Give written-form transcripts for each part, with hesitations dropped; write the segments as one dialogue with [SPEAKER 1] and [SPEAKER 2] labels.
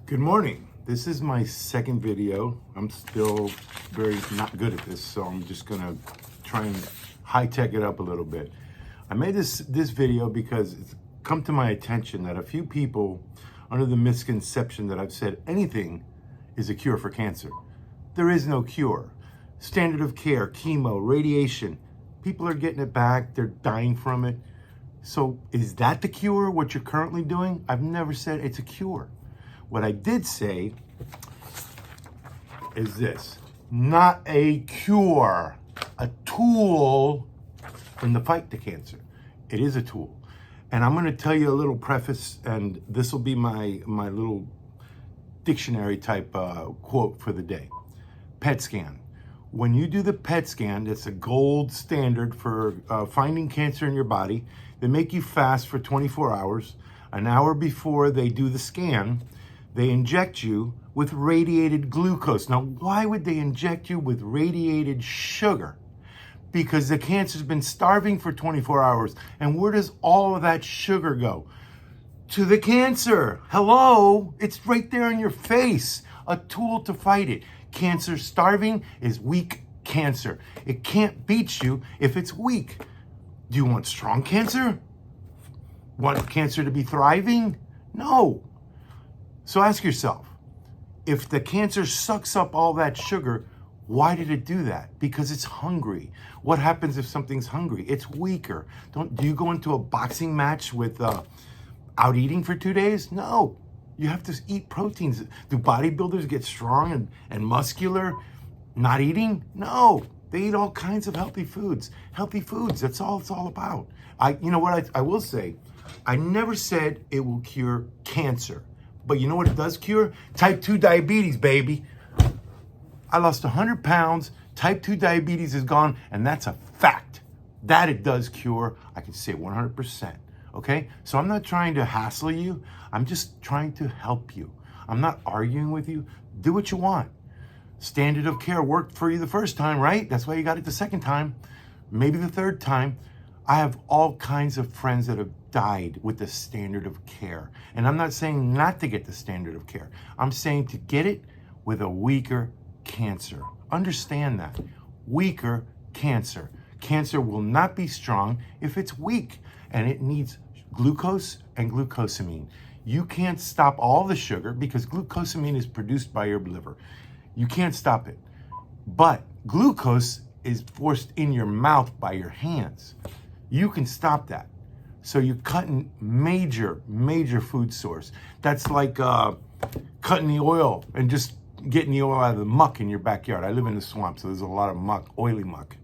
[SPEAKER 1] Good morning. This is my second video. I'm still very not good at this, so I'm just gonna try and high-tech it up a little bit. I made this video because it's come to my attention that a few people under the misconception that I've said anything is a cure for cancer. There is no cure. Standard of care, chemo, radiation, people are getting it back, they're dying from it. So is that the cure, what you're currently doing? I've never said it's a cure. What I did say is this: not a cure, a tool in the fight to cancer. It is a tool. And I'm gonna tell you a little preface, and this will be my little dictionary type quote for the day. PET scan. When you do the PET scan, that's a gold standard for finding cancer in your body. They make you fast for 24 hours. An hour before they do the scan, they inject you with radiated glucose. Now, why would they inject you with radiated sugar? Because the cancer's been starving for 24 hours. And where does all of that sugar go? To the cancer. Hello, it's right there in your face. A tool to fight it. Cancer starving is weak cancer. It can't beat you if it's weak. Do you want strong cancer? Want cancer to be thriving? No. So ask yourself, if the cancer sucks up all that sugar, why did it do that? Because it's hungry. What happens if something's hungry? It's weaker. Do you go into a boxing match with out eating for 2 days? No. You have to eat proteins. Do bodybuilders get strong and muscular not eating? No. They eat all kinds of healthy foods. Healthy foods, that's all it's all about. You know what I will say? I never said it will cure cancer. But you know what it does cure? Type 2 diabetes, baby. I lost 100 pounds. Type 2 diabetes is gone, and that's a fact. That it does cure, I can say 100%. Okay? So I'm not trying to hassle you. I'm just trying to help you. I'm not arguing with you. Do what you want. Standard of care worked for you the first time, right? That's why you got it the second time, maybe the third time. I have all kinds of friends that have died with the standard of care. And I'm not saying not to get the standard of care. I'm saying to get it with a weaker cancer. Understand that. Weaker cancer. Cancer will not be strong if it's weak, and it needs glucose and glucosamine. You can't stop all the sugar because glucosamine is produced by your liver. You can't stop it. But glucose is forced in your mouth by your hands. You can stop that. So you're cutting major food source. That's like cutting the oil and just getting the oil out of the muck in your backyard. I live in the swamp, so there's a lot of muck, oily muck.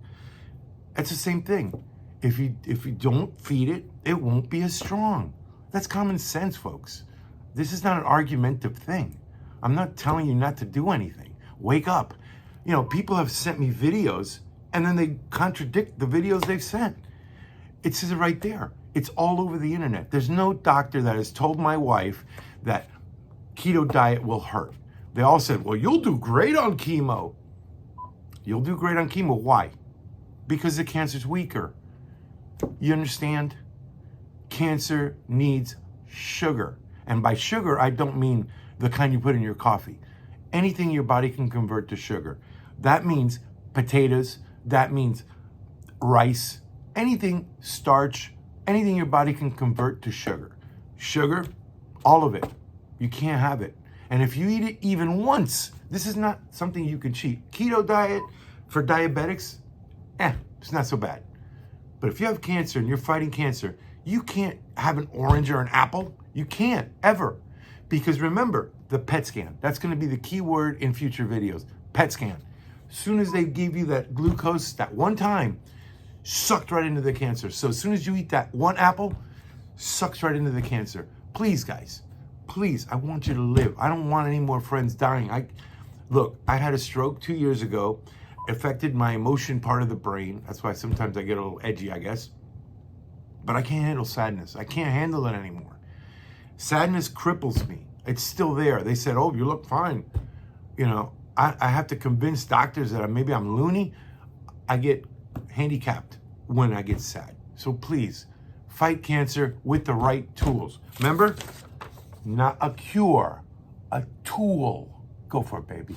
[SPEAKER 1] It's the same thing. If you don't feed it, it won't be as strong. That's common sense, folks. This is not an argumentative thing. I'm not telling you not to do anything. Wake up. You know, people have sent me videos and then they contradict the videos they've sent. It says it right there. It's all over the internet. There's no doctor that has told my wife that keto diet will hurt. They all said, well, you'll do great on chemo. You'll do great on chemo. Why? Because the cancer's weaker. You understand? Cancer needs sugar. And by sugar, I don't mean the kind you put in your coffee. Anything your body can convert to sugar. That means potatoes. That means rice. Anything starch, anything your body can convert to sugar. Sugar, all of it. You can't have it. And if you eat it even once, this is not something you can cheat. Keto diet for diabetics, it's not so bad. But if you have cancer and you're fighting cancer, you can't have an orange or an apple. You can't, ever. Because remember, the PET scan. That's going to be the key word in future videos. PET scan. As soon as they give you that glucose, that one time, sucked right into the cancer. So as soon as you eat that one apple, sucks right into the cancer. Please, guys, please, I want you to live. I don't want any more friends dying. Look, I had a stroke 2 years ago, affected my emotion part of the brain. That's why sometimes I get a little edgy, I guess. But I can't handle sadness. I can't handle it anymore. Sadness cripples me. It's still there. They said, oh, you look fine. You know, I have to convince doctors that maybe I'm loony. I get handicapped when I get sad. So please, fight cancer with the right tools. Remember, not a cure, a tool. Go for it, baby.